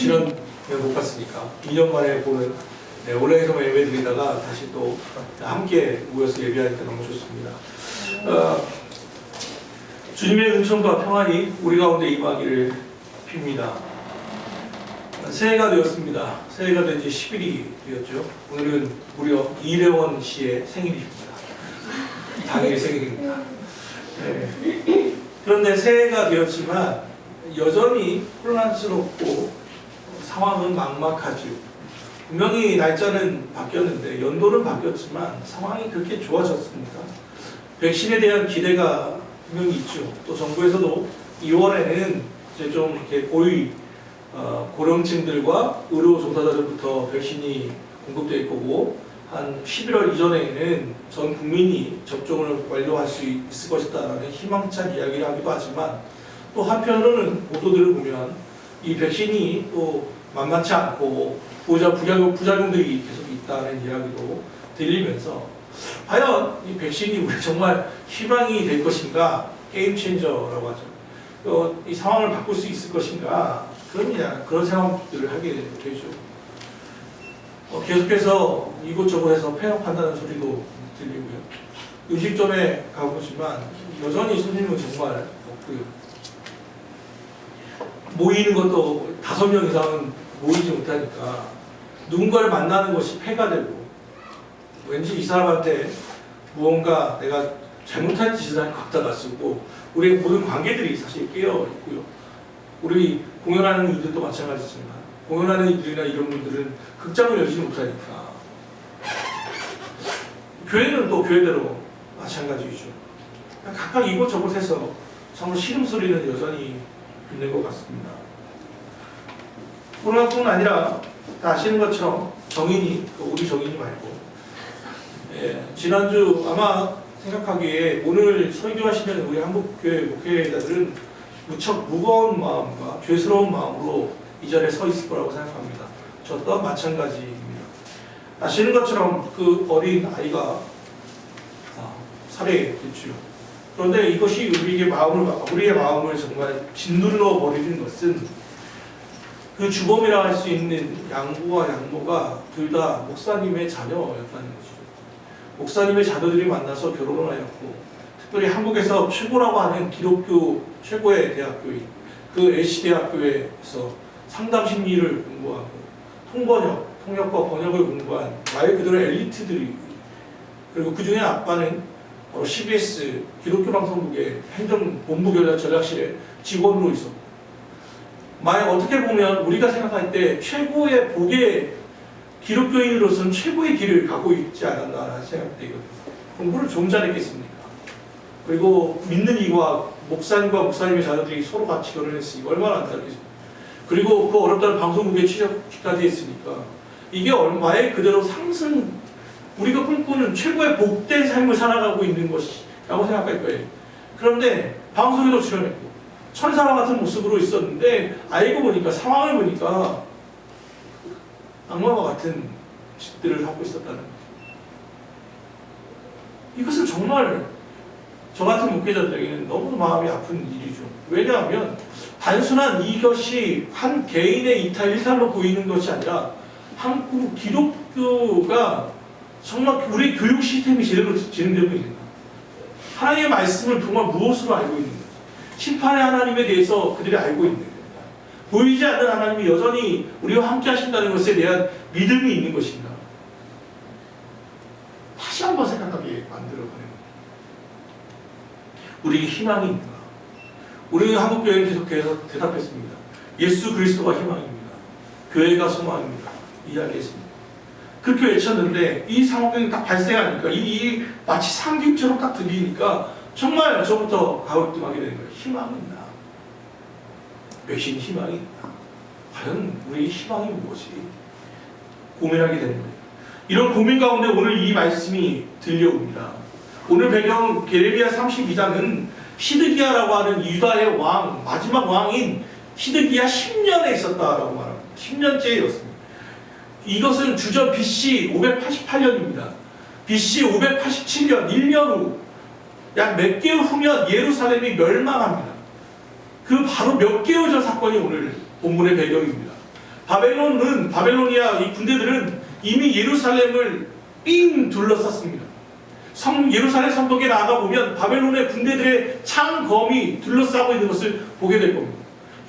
2년 못 갔으니까 2년 만에 보는 온라인에서만 예배 드리다가 다시 또 함께 모여서 예배하니까 너무 좋습니다. 주님의 은총과 평안이 우리 가운데 임하기를 빕니다. 새해가 되었습니다. 새해가 된 지 10일이 되었죠. 오늘은 무려 이래원 씨의 생일입니다. 당일 생일입니다. 네. 그런데 새해가 되었지만 여전히 혼란스럽고 상황은 막막하죠. 분명히 날짜는 바뀌었는데 연도는 바뀌었지만 상황이 그렇게 좋아졌습니까? 백신에 대한 기대가 분명히 있죠. 또 정부에서도 2월에는 이제 좀 이렇게 고령층들과 의료 종사자들부터 백신이 공급될 거고 한 11월 이전에는 전 국민이 접종을 완료할 수 있을 것이다라는 희망찬 이야기를 하기도 하지만 또 한편으로는 보도들을 보면 이 백신이 또 만만치 않고 부작용들이 계속 있다는 이야기도 들리면서 과연 이 백신이 우리 정말 희망이 될 것인가, 게임 체인저라고 하죠. 이 상황을 바꿀 수 있을 것인가, 그런 생각들을 하게 되죠. 계속해서 이곳저곳에서 폐업한다는 소리도 들리고요. 음식점에 가보지만 여전히 손님은 정말 없고요. 모이는 것도 5명 이상은 모이지 못하니까 누군가를 만나는 것이 폐가 되고 왠지 이 사람한테 무언가 내가 잘못한 짓을 할 것 같다가 쓰고 우리의 모든 관계들이 사실 깨어 있고요. 우리 공연하는 이들도 마찬가지지만 공연하는 이들이나 이런 분들은 극장을 열지 못하니까 교회는 또 교회대로 마찬가지이죠. 각각 이곳저곳에서 정말 시름소리는 여전히 있는 것 같습니다. 코로나뿐 아니라 다 아시는 것처럼 정인이, 우리 정인이 말고 지난주 아마 생각하기에 오늘 설교하시는 우리 한국교회 목회자들은 무척 무거운 마음과 죄스러운 마음으로 이 자리에 서 있을 거라고 생각합니다. 저 또한 마찬가지입니다. 아시는 것처럼 그 어린 아이가 살해됐죠. 그런데 이것이 우리의 마음을 정말 짓눌러 버리는 것은 그 주범이라 할 수 있는 양부와 양모가 둘 다 목사님의 자녀였다는 것이죠. 목사님의 자녀들이 만나서 결혼을 하였고, 특별히 한국에서 최고라고 하는 기독교 최고의 대학교인 그 LC대학교에서 상담심리를 공부하고 통역과 번역을 공부한 말 그대로 엘리트들이, 그리고 그 중에 아빠는 바로 CBS 기독교 방송국의 행정본부 전략실의 직원으로 있었고, 만약 어떻게 보면 우리가 생각할 때 최고의 복의 기독교인으로서는 최고의 길을 가고 있지 않았나라는 생각되거든요. 공부를 좀 잘했겠습니까? 그리고 믿는 이와 목사님과 목사님의 자녀들이 서로 같이 결혼했으니 얼마나 안타깝겠습니까? 그리고 그 어렵다는 방송국에 취직까지 했으니까 이게 얼마에 그대로 우리가 꿈꾸는 최고의 복된 삶을 살아가고 있는 것이라고 생각할 거예요. 그런데 방송에도 출연했고 천사와 같은 모습으로 있었는데 알고 보니까, 상황을 보니까 악마와 같은 짓들을 하고 있었다는 거죠. 이것은 정말 저 같은 목회자들에게는 너무 마음이 아픈 일이죠. 왜냐하면 단순한 이것이 한 개인의 일탈로 보이는 것이 아니라 한국 기독교가 정말 우리 교육 시스템이 제대로 진행되고 있는가, 하나님의 말씀을 정말 무엇으로 알고 있는가, 심판의 하나님에 대해서 그들이 알고 있는 겁니다. 보이지 않는 하나님이 여전히 우리와 함께 하신다는 것에 대한 믿음이 있는 것인가, 다시 한번 생각하게 만들어가는 겁니다. 우리에게 희망이 있는가. 우리는 한국교회는 계속해서 대답했습니다. 예수 그리스도가 희망입니다. 교회가 소망입니다. 이야기했습니다. 그렇게 외쳤는데 이 상황이 딱 발생하니까 이 마치 상기처럼 딱 들리니까 정말 저부터 가을등하게 되는 거예요. 희망이 있나? 외신 희망이 있나? 과연 우리의 희망이 무엇이? 고민하게 되는 거예요. 이런 고민 가운데 오늘 이 말씀이 들려옵니다. 오늘 배경 예레미야 32장은 시드기야라고 하는 유다의 왕, 마지막 왕인 시드기야 10년에 있었다라고 말합니다. 10년째였습니다. 이것은 주전 BC 588년입니다. BC 587년, 1년 후, 약 몇 개월 후면 예루살렘이 멸망합니다. 그 바로 몇 개월 전 사건이 오늘 본문의 배경입니다. 바벨로니아 이 군대들은 이미 예루살렘을 삥 둘러쌌습니다. 예루살렘 성벽에 나아가 보면 바벨론의 군대들의 창검이 둘러싸고 있는 것을 보게 될 겁니다.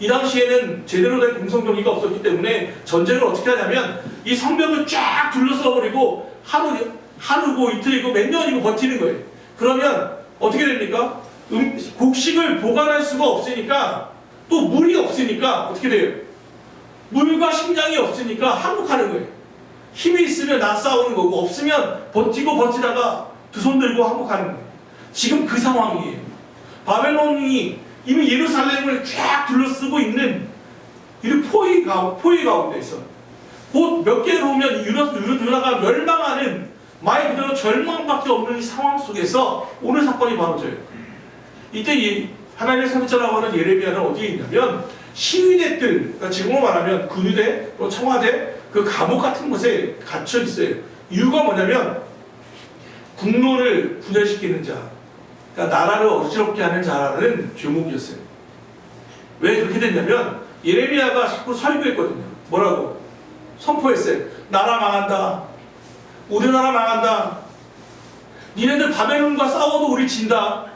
이 당시에는 제대로 된 공성경기가 없었기 때문에 전쟁을 어떻게 하냐면 이 성벽을 쫙 둘러싸버리고 하루고 이틀이고 몇 년이고 버티는 거예요. 그러면 어떻게 됩니까? 곡식을 보관할 수가 없으니까, 또 물이 없으니까 어떻게 돼요? 물과 식량이 없으니까 항복하는 거예요. 힘이 있으면 싸우는 거고, 없으면 버티다가 두 손 들고 항복하는 거예요. 지금 그 상황이에요. 바벨론이 이미 예루살렘을 쫙 둘러쓰고 있는 이 포위 가운데 있어. 곧 몇 개월 후면 유다가 멸망하는, 말 그대로 절망밖에 없는 이 상황 속에서 오늘 사건이 벌어져요. 이때 하나님의 선지자라고 하는 예레미야는 어디에 있냐면 시위대들, 그러니까 지금으로 말하면 군의대, 청와대, 그 감옥 같은 곳에 갇혀 있어요. 이유가 뭐냐면 국론을 분열시키는 자, 그러니까 나라를 어지럽게 하는 자라는 죄목이었어요. 왜 그렇게 됐냐면 예레미야가 자꾸 설교했거든요. 뭐라고? 선포했어요. 나라 망한다. 우리나라 망한다. 니네들 바벨론과 싸워도 우리 진다.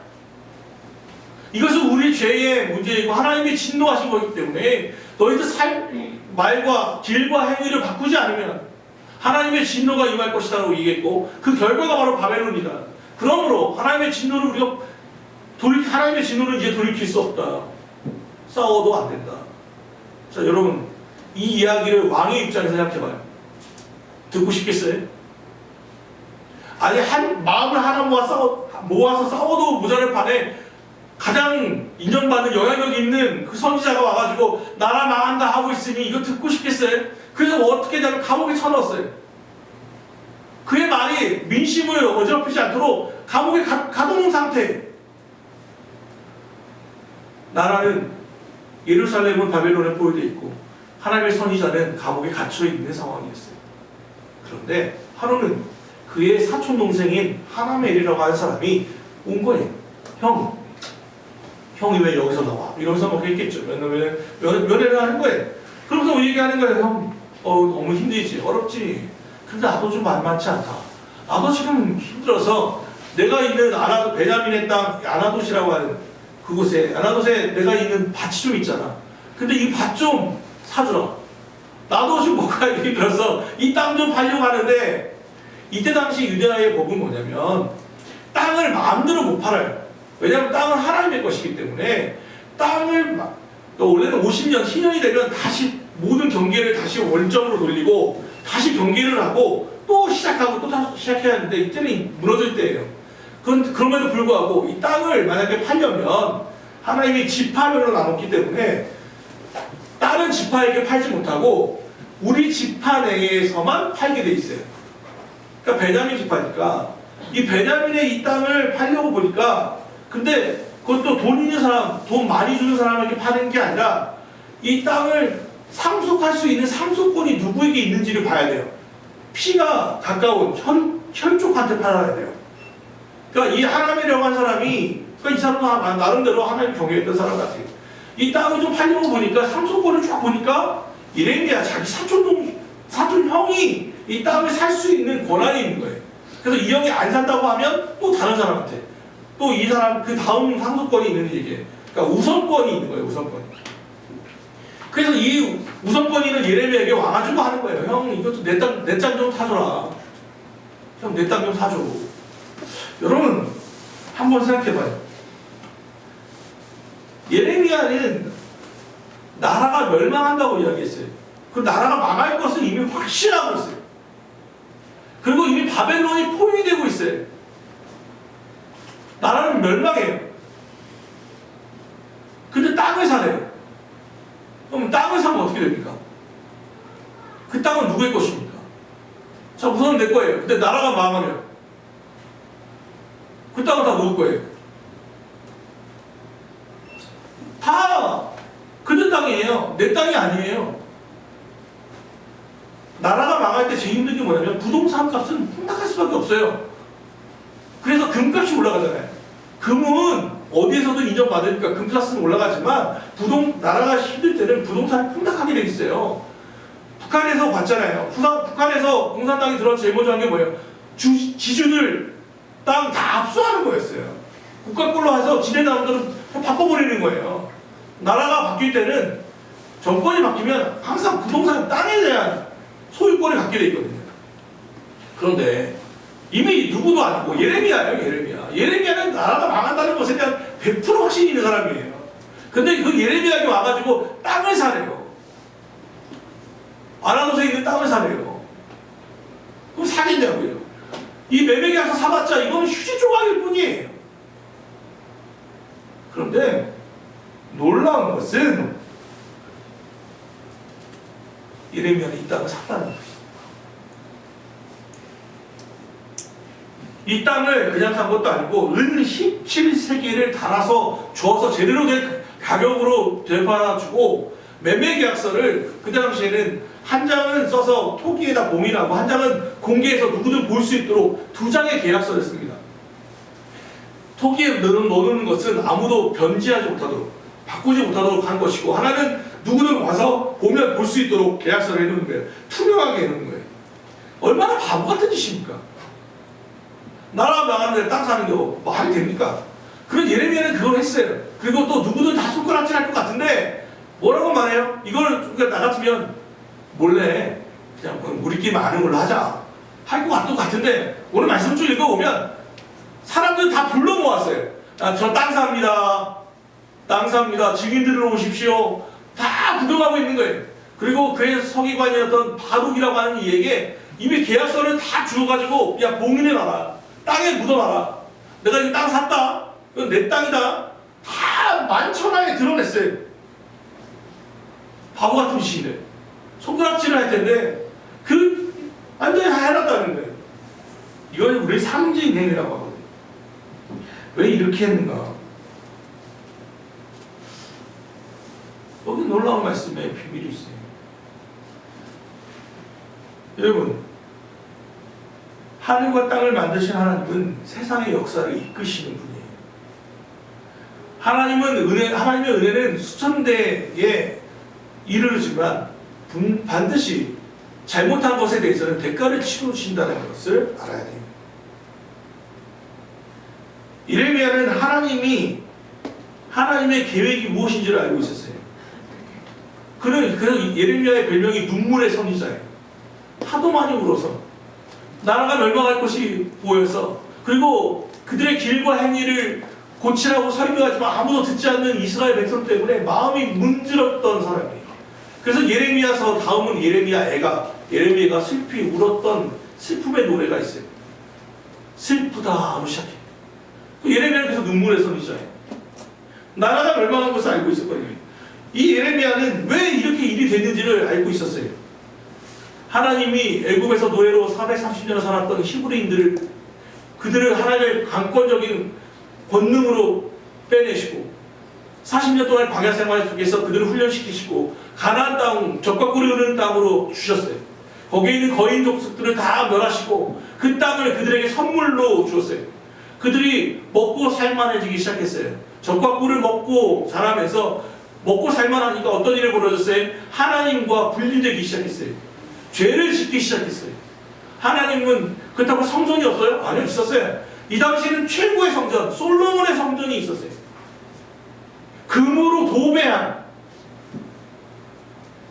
이것은 우리 죄의 문제이고 하나님이 진노하신 거기 때문에 너희들 말과 길과 행위를 바꾸지 않으면 하나님의 진노가 임할 것이라고 얘기했고, 그 결과가 바로 바벨론이다. 그러므로 하나님의 진노를 하나님의 진노는 이제 돌이킬 수 없다. 싸워도 안 된다. 자, 여러분, 이 이야기를 왕의 입장에서 생각해봐요. 듣고 싶겠어요? 아니, 마음을 하나 모아서 싸워도 모자랄 판에 가장 인정받는 영향력 있는 그 선지자가 와가지고 나라 망한다 하고 있으니 이거 듣고 싶겠어요? 그래서 어떻게 되냐면 감옥에 쳐넣었어요. 그의 말이 민심을 어지럽히지 않도록 감옥에 가둬놓은 상태. 나라는, 예루살렘은 바벨론에 포위되어 있고 하나님의 선지자는 감옥에 갇혀있는 상황이었어요. 그런데 하루는 그의 사촌동생인 하나멜이라고 하는 사람이 온 거예요. 형이 왜 여기서 나와? 이러면서 막 했겠죠. 면회를 하는 거예요. 그러면서 얘기하는 거예요. 형, 너무 힘들지, 어렵지. 근데 나도 좀 만만치 않다. 나도 지금 힘들어서 내가 있는 베냐민의 땅 아나돗이라고 하는 그곳에, 아나돗에 내가 있는 밭이 좀 있잖아. 근데 이 밭 좀 사주라. 나도 지금 뭐가 힘들어서 이 땅 좀 팔려고 하는데, 이때 당시 유대아의 법은 뭐냐면 땅을 마음대로 못 팔아요. 왜냐하면 땅은 하나님의 것이기 때문에 땅을 원래는 50년, 10년이 되면 다시 모든 경계를 다시 원점으로 돌리고 다시 경계를 하고 또 시작하고 또 다시 시작해야 하는데 이때는 무너질 때예요. 그럼에도 불구하고 이 땅을 만약에 팔려면 하나님이 지파별로 나눴기 때문에 다른 지파에게 팔지 못하고 우리 지파 내에서만 팔게 돼 있어요. 그러니까 베냐민 지파니까 이 베냐민의 이 땅을 팔려고 보니까, 근데 그것도 돈 있는 사람, 돈 많이 주는 사람에게 파는 게 아니라 이 땅을 상속할 수 있는 상속권이 누구에게 있는지를 봐야 돼요. 피가 가까운 혈족한테 팔아야 돼요. 그러니까 이 하나멜이라고 한 사람이, 그러니까 이 사람도 나름대로 하나님 경외했던 사람 같아요. 이 땅을 좀 팔려고 보니까 상속권을 쫙 보니까 예레미야 자기 사촌 형이 이 땅을 살 수 있는 권한이 있는 거예요. 그래서 이 형이 안 산다고 하면 또 다른 사람한테, 또 이 사람 그 다음 상속권이 있는 얘기예요. 그러니까 우선권이 있는 거예요. 우선권이. 그래서 이 우선권이는 예레미야에게 와가지고 하는 거예요. 형, 이것도 내 땅 좀 사줘라. 형, 내 땅 좀 사줘. 여러분, 한번 생각해봐요. 예레미야는 나라가 멸망한다고 이야기했어요. 그 나라가 망할 것은 이미 확신하고 있어요. 그리고 이미 바벨론이 포위되고 있어요. 나라는 멸망해요. 근데 땅을 사래요. 그럼 땅을 사면 어떻게 됩니까? 그 땅은 누구의 것입니까? 자, 우선은 내 거예요. 근데 나라가 망하면 그 땅은 다 누구 거예요? 다 그들 땅이에요. 내 땅이 아니에요. 나라가 망할 때 제일 힘든 게 뭐냐면 부동산 값은 폭락할 수밖에 없어요. 그래서 금값이 올라가잖아요. 금은 어디에서든 인정받으니까 금값은 올라가지만 나라가 힘들 때는 부동산이 폭락하게 돼 있어요. 북한에서 봤잖아요. 북한에서 공산당이 들어와서 제일 먼저 한 게 뭐예요? 지주들 땅 다 압수하는 거였어요. 국가 걸로 해서 지내는 사람들은 바꿔버리는 거예요. 나라가 바뀔 때는 정권이 바뀌면 항상 부동산 땅에 대한 소유권이 갖게 돼 있거든요. 그런데 이미 누구도 아니고 예레미야예요. 예레미야는 나라가 망한다는 것에 대한 100% 확신이 있는 사람이에요. 근데 그 예레미야가 와가지고 땅을 사래요. 아나도서에 있는 땅을 사래요. 그럼 사겠냐고요. 이 매매계약서 사봤자 이거는 휴지 조각일 뿐이에요. 그런데 놀라운 것은 예레미야는 이 땅을 샀다는 거예요. 이 땅을 그냥 산 것도 아니고 은 17세기를 달아서 주어서 제대로 된 가격으로 되팔아주고 매매계약서를 그 당시에는 한 장은 써서 토기에다 봉인하고 한 장은 공개해서 누구든 볼 수 있도록 2장의 계약서를 씁니다. 토기에 넣는 것은 아무도 변제하지 못하도록 바꾸지 못하도록 한 것이고, 하나는 누구든 와서 보면 볼 수 있도록 계약서를 해놓는 거예요. 투명하게 해놓는 거예요. 얼마나 바보 같은 짓입니까? 나라 망하는데 땅 사는 게 말이 됩니까? 그런 예레미야는 그걸 했어요. 그리고 또 누구든 다 손가락질 할 것 같은데 뭐라고 말해요? 이걸 나 같으면 몰래 그냥 우리끼리 아는 걸로 하자 할 것 같은데, 오늘 말씀 좀 읽어보면 사람들 다 불러 모았어요. 저 땅 삽니다. 땅 삽니다. 증인들을 오십시오. 다 구경하고 있는 거예요. 그리고 그의 서기관이었던 바룩이라고 하는 이에게 이미 계약서를 다 주어가지고, 야, 봉인해놔라. 땅에 묻어놔라. 내가 이 땅 샀다. 이건 내 땅이다. 다 만천하에 드러냈어요. 바보 같은 짓인데. 손가락질을 할 텐데, 완전히 다 해놨다는 거예요. 이걸 우리 상징행위라고 하거든요. 왜 이렇게 했는가? 여기 놀라운 말씀에 비밀이 있어요. 여러분, 하늘과 땅을 만드신 하나님은 세상의 역사를 이끄시는 분이에요. 하나님의 은혜는 수천 대에 이르르지만 반드시 잘못한 것에 대해서는 대가를 치르신다는 것을 알아야 돼요. 예레미야는 하나님의 계획이 무엇인지를 알고 있었어요. 그래서 예레미야의 별명이 눈물의 선지자예요. 하도 많이 울어서 나라가 멸망할 것이 보여서, 그리고 그들의 길과 행위를 고치라고 설교하지만 아무도 듣지 않는 이스라엘 백성 때문에 마음이 문드럽던 사람이에요. 그래서 예레미야서 다음은 예레미야가 슬피 울었던 슬픔의 노래가 있어요. 슬프다로 시작해요. 예레미야는 그래서 눈물의 선지자예요. 나라가 멸망한 것을 알고 있었거든요. 이 예레미야는 왜 이렇게 일이 됐는지를 알고 있었어요. 하나님이 애굽에서 노예로 430년 살았던 히브리인들을, 그들을 하나님의 강권적인 권능으로 빼내시고 40년 동안 광야 생활 속에서 그들을 훈련시키시고 가나안 땅, 젖과 꿀이 흐르는 땅으로 주셨어요. 거기에 있는 거인 족속들을 다 멸하시고 그 땅을 그들에게 선물로 주었어요. 그들이 먹고 살만해지기 시작했어요. 젖과 꿀을 먹고 자라면서 먹고 살만하니까 어떤 일이 벌어졌어요? 하나님과 분리되기 시작했어요. 죄를 짓기 시작했어요. 하나님은 그렇다고 성전이 없어요? 아니요, 있었어요. 이 당시에는 최고의 성전, 솔로몬의 성전이 있었어요. 금으로 도배한,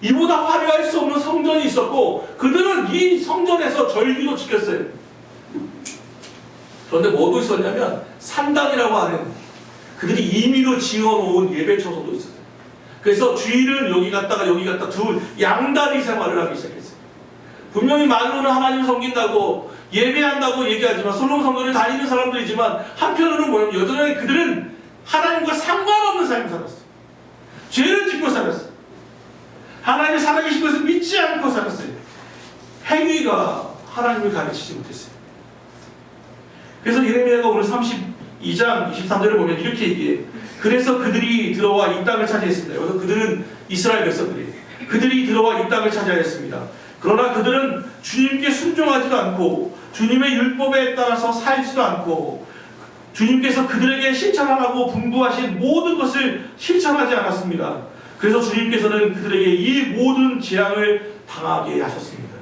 이보다 화려할 수 없는 성전이 있었고, 그들은 이 성전에서 절기도 지켰어요. 그런데 뭐도 있었냐면 산당이라고 하는, 그들이 임의로 지어놓은 예배 처소도 있었어요. 그래서 주일은 여기 갔다가 두 양다리 생활을 하기 시작했어요. 분명히 말로는 하나님을 섬긴다고 예배한다고 얘기하지만, 솔로몬 성전을 다니는 사람들이지만 한편으로는 뭐냐면 여전히 그들은 하나님과 상관없는 삶을 살았어요. 죄를 짓고 살았어요. 하나님이 살아계신 것을 믿지 않고 살았어요. 행위가 하나님을 가르치지 못했어요. 그래서 예레미야가 오늘 32장 23절을 보면 이렇게 얘기해요. 그래서 그들이 들어와 이 땅을 차지했습니다. 여기서 그들은 이스라엘 백성들이에요. 그들이 들어와 이 땅을 차지하였습니다. 그러나 그들은 주님께 순종하지도 않고 주님의 율법에 따라서 살지도 않고 주님께서 그들에게 실천하라고 분부하신 모든 것을 실천하지 않았습니다. 그래서 주님께서는 그들에게 이 모든 재앙을 당하게 하셨습니다.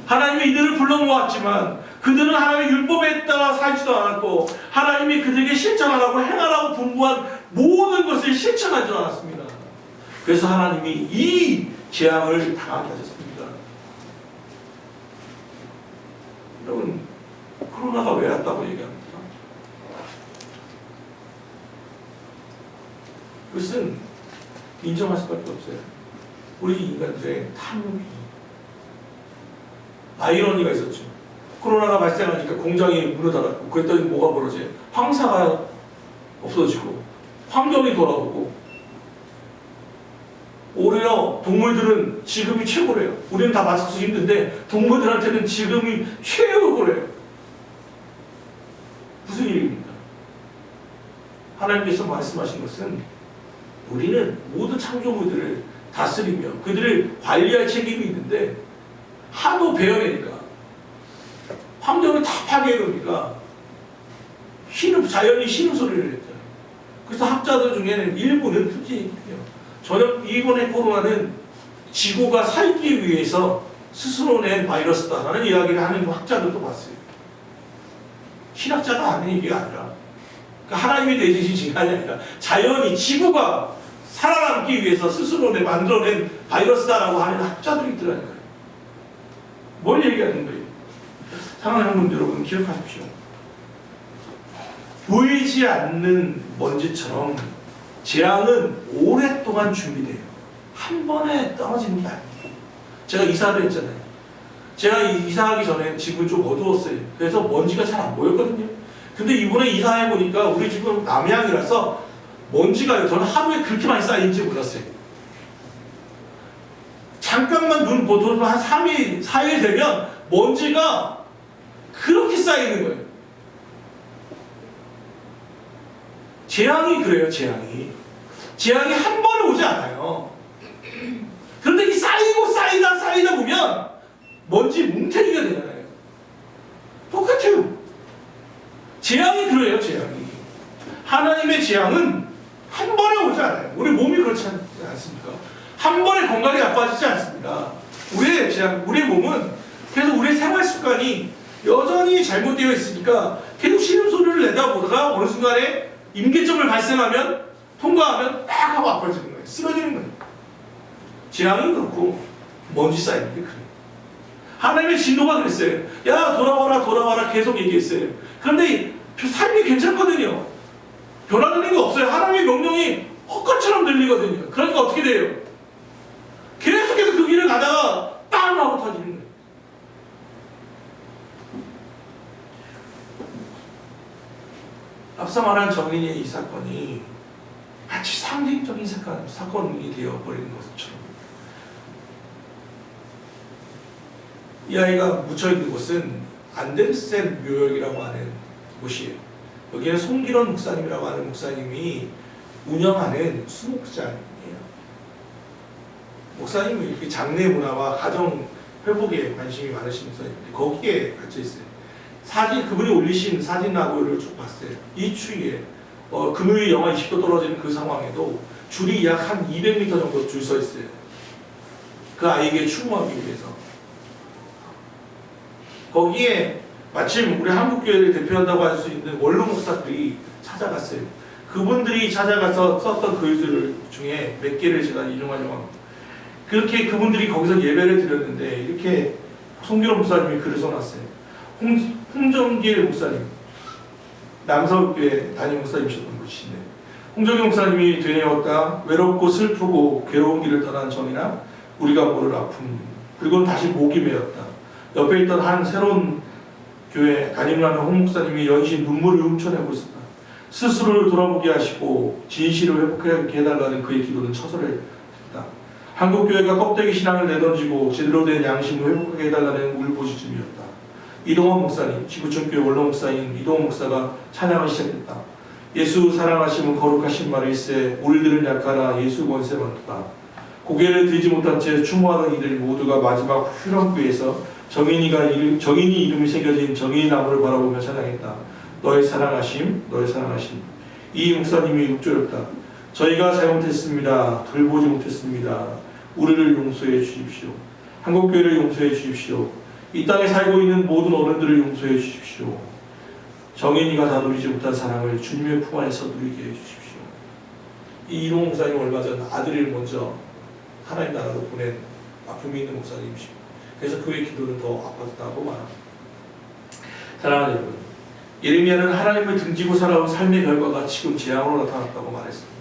하나님이 이들을 불러 모았지만 그들은 하나님의 율법에 따라 살지도 않았고 하나님이 그들에게 실천하라고 행하라고 분부한 모든 것을 실천하지 않았습니다. 그래서 하나님이 이 재앙을 당하게 하셨습니다. 여러분, 코로나가 왜 왔다고 얘기합니까? 그것은 인정할 수밖에 없어요. 우리 인간들의 탐욕이, 아이러니가 있었죠. 코로나가 발생하니까 공장이 문을 닫았고 그랬더니 뭐가 벌어져요? 황사가 없어지고 환경이 돌아오고 오히려 동물들은 지금이 최고래요. 우리는 다 맞춰서 힘든데 동물들한테는 지금이 최고래요. 무슨 일입니까? 하나님께서 말씀하신 것은 우리는 모든 창조물들을 다스리며 그들을 관리할 책임이 있는데 하도 베어내니까 환경을 다 파괴해놓으니까 자연이 신음소리를 했잖아요. 그래서 학자들 중에는 일부는 그렇게 얘기해요. 전혀 이번에 코로나는 지구가 살기 위해서 스스로 낸 바이러스다라는 이야기를 하는 학자들도 봤어요. 신학자가 하는 얘기가 아니라 그러니까 하나님이 내주신 진간이 아니라 자연이 지구가 살아남기 위해서 스스로 만들어낸 바이러스다라고 하는 학자들이 있더라니까요. 뭘 얘기하는 거예요? 사랑하는 성도 여러분, 기억하십시오. 보이지 않는 먼지처럼 재앙은 오랫동안 준비돼요. 한 번에 떨어지는 게 아니에요. 제가 이사를 했잖아요. 제가 이사하기 전에 집은 좀 어두웠어요. 그래서 먼지가 잘 안 보였거든요. 근데 이번에 이사해보니까 우리 집은 남향이라서 먼지가요. 저는 하루에 그렇게 많이 쌓이는지 몰랐어요. 잠깐만 눈 보통 한 3일, 4일 되면 먼지가 그렇게 쌓이는 거예요. 재앙이 그래요, 재앙이. 재앙이 한 번에 오지 않아요. 그런데 이 쌓이고 쌓이다 보면 먼지 뭉태기가 되잖아요. 똑같아요. 재앙이 그래요, 재앙이. 하나님의 재앙은 한 번에 오지 않아요. 우리 몸이 그렇지 않습니까? 한 번에 건강이 나빠지지 않습니다. 우리의 재앙, 우리의 몸은 계속 우리의 생활 습관이 여전히 잘못되어 있으니까 계속 신음소리를 내다 보다가 어느 순간에 임계점을 발생하면 통과하면 딱 하고 아파지는 거예요. 쓰러지는 거예요. 재앙이 그렇고 먼지 쌓이는 게 그래요. 하나님의 진노가 그랬어요. 야 돌아와라 계속 얘기했어요. 그런데 삶이 괜찮거든요. 변화되는 게 없어요. 하나님의 명령이 헛것처럼 들리거든요. 그러니까 어떻게 돼요? 계속해서 그 길을 가다가 빵 하고 터지는 거예요. 앞서 말한 정인의 이 사건이 마치 상징적인 사건이 되어버리는 것처럼 이 아이가 묻혀있는 곳은 안데르센 묘역이라고 하는 곳이에요. 여기는 송기론 목사님이라고 하는 목사님이 운영하는 수목장이에요. 목사님은 이렇게 장례 문화와 가정 회복에 관심이 많으신 목사님인데 거기에 갇혀있어요. 그분이 올리신 사진하고를 쭉 봤어요. 이 추위에 금요일 영하 20도 떨어지는 그 상황에도 줄이 약 한 200m 정도 줄 서 있어요. 그 아이에게 추모하기 위해서. 거기에 마침 우리 한국교회를 대표한다고 할 수 있는 원로 목사들이 찾아갔어요. 그분들이 찾아가서 썼던 글들 중에 몇 개를 제가 인용하려고 합니다. 그렇게 그분들이 거기서 예배를 드렸는데 이렇게 송기론 목사님이 글을 써놨어요. 홍정길 목사님, 남서교회 담임 목사님이셨던 분이신데 홍정길 목사님이 되뇌었다. 외롭고 슬프고 괴로운 길을 떠난 정이나 우리가 모를 아픔, 그리고는 다시 목이 메었다. 옆에 있던 한 새로운 교회 담임하는 홍 목사님이 연신 눈물을 훔쳐내고 있었다. 스스로를 돌아보게 하시고 진실을 회복하게 해달라는 그의 기도는 처절했다. 한국교회가 껍데기 신앙을 내던지고 제대로 된 양심을 회복하게 해달라는 울부짖음이었다. 이동원 목사님, 지구촌교회 원로 목사인 이동원 목사가 찬양을 시작했다. 예수 사랑하심은 거룩하신 말일세 우리들은 약하나 예수 권세 많다. 고개를 들지 못한 채 추모하는 이들 모두가 마지막 휴런부에서 정인이 이름이 새겨진 정인이 나무를 바라보며 찬양했다. 너의 사랑하심, 너의 사랑하심. 이 목사님이 읊조렸다. 저희가 잘못했습니다. 돌보지 못했습니다. 우리를 용서해 주십시오. 한국교회를 용서해 주십시오. 이 땅에 살고 있는 모든 어른들을 용서해 주십시오. 정인이가 다 누리지 못한 사랑을 주님의 품 안에서 누리게 해 주십시오. 이 이동 목사님 얼마 전 아들을 먼저 하나님 나라로 보낸 아픔이 있는 목사님이십니다. 그래서 그의 기도는 더 아팠다고 말합니다. 사랑하는 여러분, 예레미야는 하나님을 등지고 살아온 삶의 결과가 지금 재앙으로 나타났다고 말했습니다.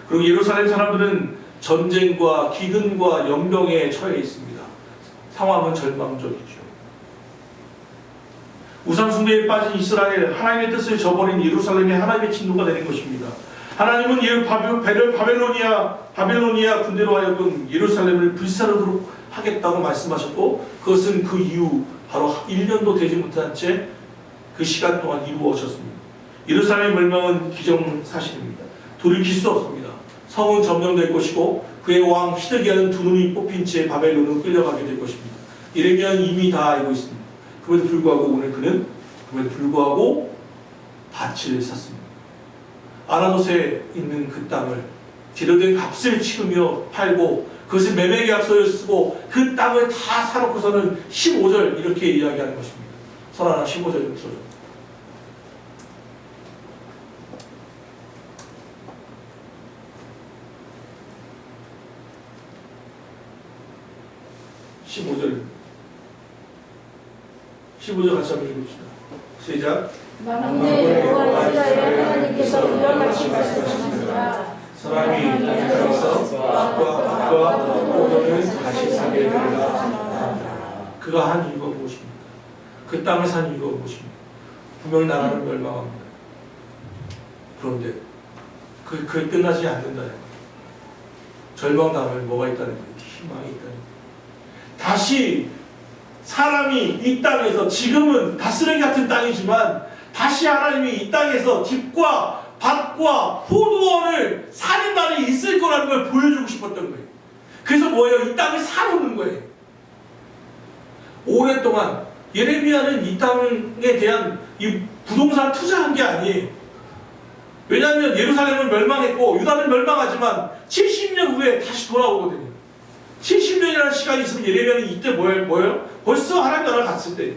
그리고 예루살렘 사람들은 전쟁과 기근과 연병에 처해 있습니다. 상황은 절망적이죠. 우상숭배에 빠진 이스라엘, 하나님의 뜻을 저버린 예루살렘이 하나님의 진노가 되는 것입니다. 하나님은 바벨로니아 군대로 하여금 예루살렘을 불사르도록 하겠다고 말씀하셨고, 그것은 그 이후 바로 1년도 되지 못한 채 그 시간 동안 이루어졌습니다. 예루살렘의 멸망은 기정사실입니다. 돌이킬 수 없습니다. 성은 점령될 것이고 그의 왕 히드기야는 두 눈이 뽑힌 채 바벨론으로 끌려가게 될 것입니다. 예레미야는 이미 다 알고 있습니다. 그럼에도 불구하고 오늘 그는 밭을 샀습니다. 아나돗에 있는 그 땅을 제대로된 값을 치르며 팔고 그것을 매매계약서를 쓰고 그 땅을 다 사놓고서는 15절 이렇게 이야기하는 것입니다. 설하나 15절 좀 들어줘. 같이 한번 읽읍시다. 시작. 만군의 여호와 이스라엘 하나님께서 이런 말씀하시니라. 사람이 땅에서 밭과 포도를 다시 사게 되리라. 그가 한 이유가 무엇입니까? 그 땅을 산 이유가 무엇입니까? 분명히 나라는 멸망합니다. 그런데 그게 끝나지 않는다는 거예요. 절망당하면 뭐가 있다는 거예요? 희망이 있다는 거예요. 다시 사람이 이 땅에서, 지금은 다스레기 같은 땅이지만 다시 하나님이 이 땅에서 집과 밭과 포도원을 사는 날이 있을 거라는 걸 보여주고 싶었던 거예요. 그래서 뭐예요? 이 땅을 사놓는 거예요. 오랫동안 예레미야는 이 땅에 대한 이 부동산 투자한 게 아니에요. 왜냐하면 예루살렘은 멸망했고 유다는 멸망하지만 70년 후에 다시 돌아오거든요. 70년이라는 시간이 있으면 예레미야는 이때 뭐예요? 벌써 하나님 나라를 갔을 때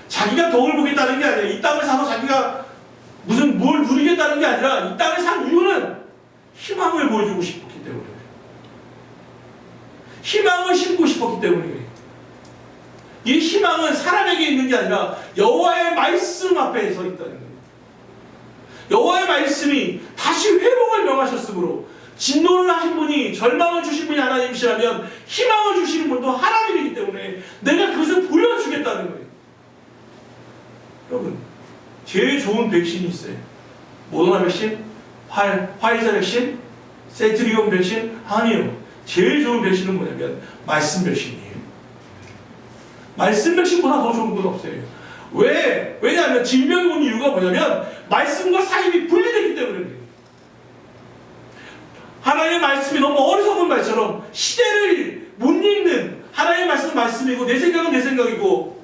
자기가 덕을 보겠다는 게 아니에요. 이 땅을 사서 자기가 무슨 뭘 누리겠다는 게 아니라 이 땅을 산 이유는 희망을 보여주고 싶었기 때문에, 희망을 심고 싶었기 때문에. 이 희망은 사람에게 있는 게 아니라 여호와의 말씀 앞에 서 있다는 거예요. 여호와의 말씀이 다시 회복을 명하셨으므로, 진노를 하신 분이, 절망을 주신 분이 하나님이시라면 희망을 주시는 분도 하나님이기 때문에 내가 그것을 보여주겠다는 거예요. 여러분, 제일 좋은 백신이 있어요. 모더나 백신? 화이자 백신? 세트리온 백신? 아니요. 제일 좋은 백신은 뭐냐면 말씀 백신이에요. 말씀 백신보다 더 좋은 건 없어요. 왜? 왜냐하면 질병이 온 이유가 뭐냐면 말씀과 사입이 분리되기 때문에 그래요. 하나님의 말씀이 너무 어리석은 말처럼 시대를 못 읽는, 하나님의 말씀은 말씀이고 내 생각은 내 생각이고,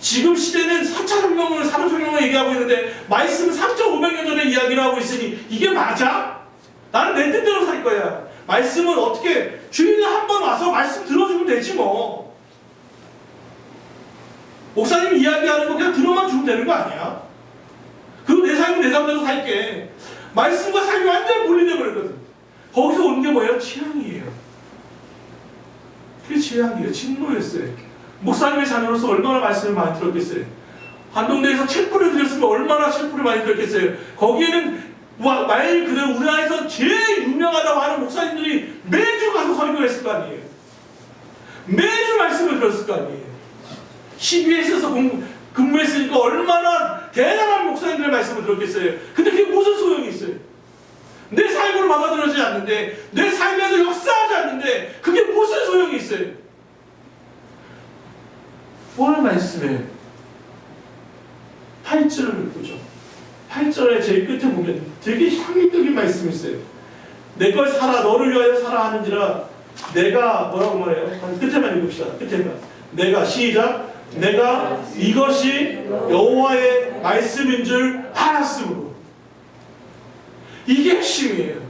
지금 시대는 4차 혁명을, 산업혁명을 얘기하고 있는데 말씀은 3,500년 전에 이야기를 하고 있으니 이게 맞아? 나는 내 뜻대로 살 거야. 말씀은 어떻게, 주일에 한 번 와서 말씀 들어주면 되지 뭐. 목사님이 이야기하는 거 그냥 들어만 주면 되는 거 아니야? 그리고 내 삶은 내 삶대로 살게. 말씀과 삶이 완전히 분리되어 버렸거든. 거기서 오는 게 뭐예요? 취향이에요. 그게 취향이에요. 진노였어요. 목사님의 자녀로서 얼마나 말씀을 많이 들었겠어요. 한동대에서 첼프를 드렸으면 얼마나 첼프를 많이 들었겠어요. 거기에는 말 그대로 우리나라에서 제일 유명하다고 하는 목사님들이 매주 가서 설교를 했을 거 아니에요. 매주 말씀을 들었을 거 아니에요. CBS에서 근무했으니까 얼마나 대단한 목사님들의 말씀을 들었겠어요. 근데 그게 무슨 소용이 있어요? 내 삶으로 받아들여지지 않는데, 내 삶에서 역사하지 않는데 그게 무슨 소용이 있어요? 오늘 말씀에 8절을 보죠. 8절의 제일 끝에 보면 되게 향기적인 말씀이 있어요. 내 걸 사라, 너를 위하여 사라 하는지라. 내가 뭐라고 말해요? 끝에만 읽읍시다. 끝에만. 내가, 시작. 내가 이것이 여호와의 말씀인 줄 알았으므로. 이게 핵심이에요.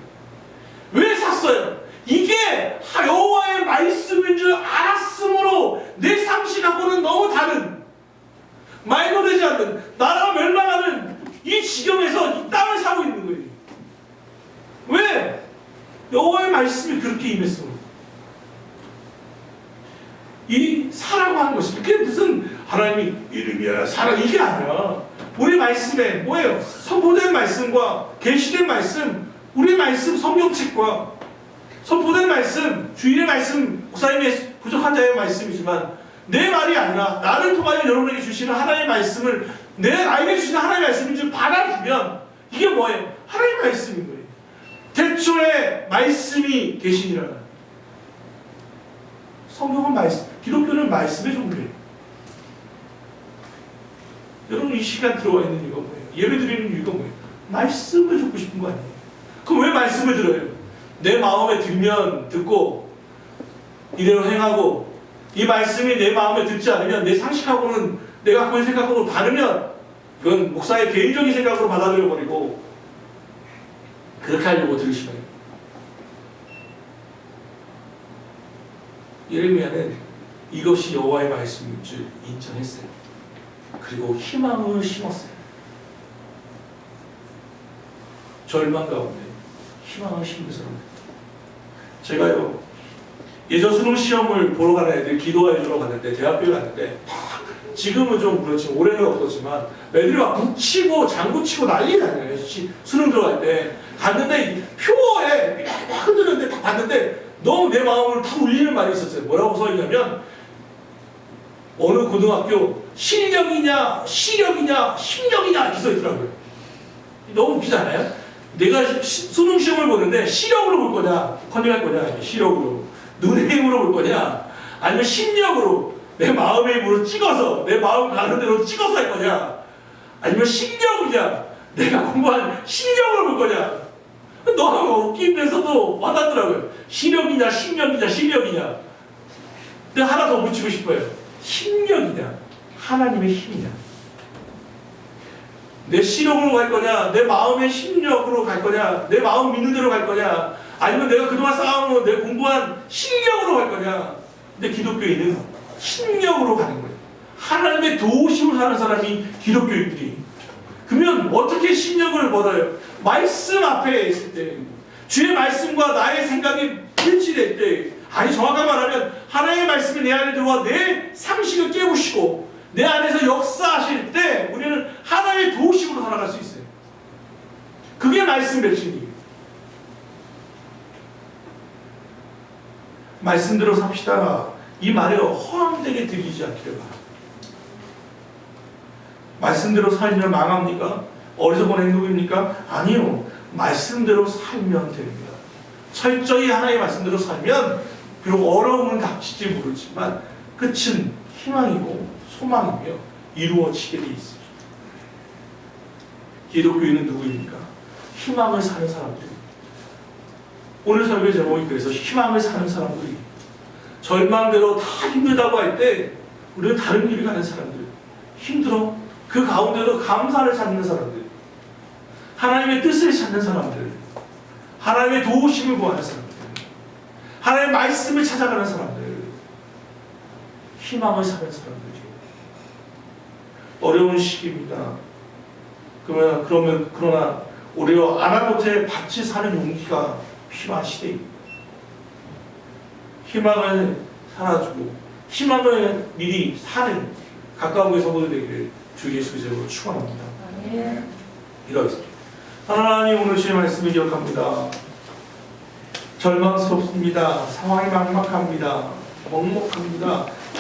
이 사라고 하는 것이 그게 무슨 하나님이 이름이야 사라 이게 아니야. 우리 말씀에 뭐예요? 선포된 말씀과 계시된 말씀, 우리 말씀 성경책과 선포된 말씀, 주일의 말씀, 목사님의 부족한 자의 말씀이지만 내 말이 아니라 나를 통하여 여러분에게 주시는 하나님의 말씀을 내 나에게 주시는 하나님의 말씀인 줄 받아주면 이게 뭐예요? 하나님의 말씀인 거예요. 태초에 말씀이 계시니라. 성경은 말씀, 기독교는 말씀의 종교예요. 여러분 이 시간 들어와 있는 이유가 뭐예요? 예배 드리는 이유가 뭐예요? 말씀을 듣고 싶은 거 아니에요? 그럼 왜 말씀을 들어요? 내 마음에 들면 듣고 이대로 행하고 이 말씀이 내 마음에 듣지 않으면 내 상식하고는 내가 갖고 있는 생각하고 다르면 이건 목사의 개인적인 생각으로 받아들여 버리고 그렇게 하려고 들으시나요? 예레미야는 이것이 여호와의 말씀인 줄 인정했어요. 그리고 희망을 심었어요. 절망 가운데 희망을 심는 사람. 제가요 예전 수능 시험을 보러 가는 애들 기도해 주러 갔는데 대학교에 갔는데 지금은 좀 그렇지만 올해는 없었지만 애들이 막 북치고 장구치고 난리 나요. 수능 들어갈 때 갔는데 표어에 막 흔드는데 딱 봤는데 너무 내 마음을 탁 울리는 말이 있었어요. 뭐라고 써있냐면 어느 고등학교 실력이냐 시력이냐 심력이냐 이렇게 써있더라고요. 너무 웃기잖아요. 내가 수능 시험을 보는데 시력으로 볼 거냐 컨닝할 거냐 시력으로 눈의 힘으로 볼 거냐 아니면 심력으로 내 마음의 힘으로 찍어서 내 마음 가는 대로 찍어서 할 거냐 아니면 실력이냐 내가 공부한 실력으로 볼 거냐. 너무 웃기면서도 와닿더라고요. 시력이냐 심력이냐 실력이냐. 근데 하나 더 붙이고 싶어요. 힘력이냐 하나님의 힘이냐. 내 시력으로 갈 거냐 내 마음의 심력으로 갈 거냐 내 마음 믿는 대로 갈 거냐 아니면 내가 그동안 쌓아놓은 내 공부한 실력으로 갈 거냐. 근데 기독교인은 힘력으로 가는 거예요. 하나님의 도우심을 사는 사람이 기독교인들이. 그러면 어떻게 심력을 얻어요? 말씀 앞에 있을 때 주의 말씀과 나의 생각이 일치될 때 아니 정확하게 말하면 하나님의 말씀이 내 안에 들어와 내 상식을 깨우시고 내 안에서 역사하실 때 우리는 하나님의 도우심으로 살아갈 수 있어요. 그게 말씀 배신이에요. 말씀대로 삽시다. 이 말을 허황되게 들리지 않기를 바랍니다. 말씀대로 살면 망합니까? 어리석은 행동입니까? 아니요. 말씀대로 살면 됩니다. 철저히 하나님의 말씀대로 살면 비록 어려움은 닥칠지 모르지만 끝은 희망이고 소망이며 이루어지게 돼 있습니다. 기독교인은 누구입니까? 희망을 사는 사람들입니다. 오늘 설교 제목이 그래서 희망을 사는 사람들이 절망대로 다 힘들다고 할 때 우리는 다른 길을 가는 사람들 힘들어 그 가운데도 감사를 찾는 사람들 하나님의 뜻을 찾는 사람들 하나님의 도우심을 구하는 사람들 하나님의 말씀을 찾아가는 사람들 희망을 사는 사람들이죠. 어려운 시기입니다. 그러나 오히려 아나도트에 같이 사는 용기가 필요한 시대입니다. 희망을 살아주고 희망을 미리 사는 가까운 교회 성도들 되기를 주 예수 그리스도로 축원합니다. 기도하겠습니다. 하나님 오늘 주의 말씀을 기억합니다. 절망스럽습니다. 상황이 막막합니다. 먹먹합니다.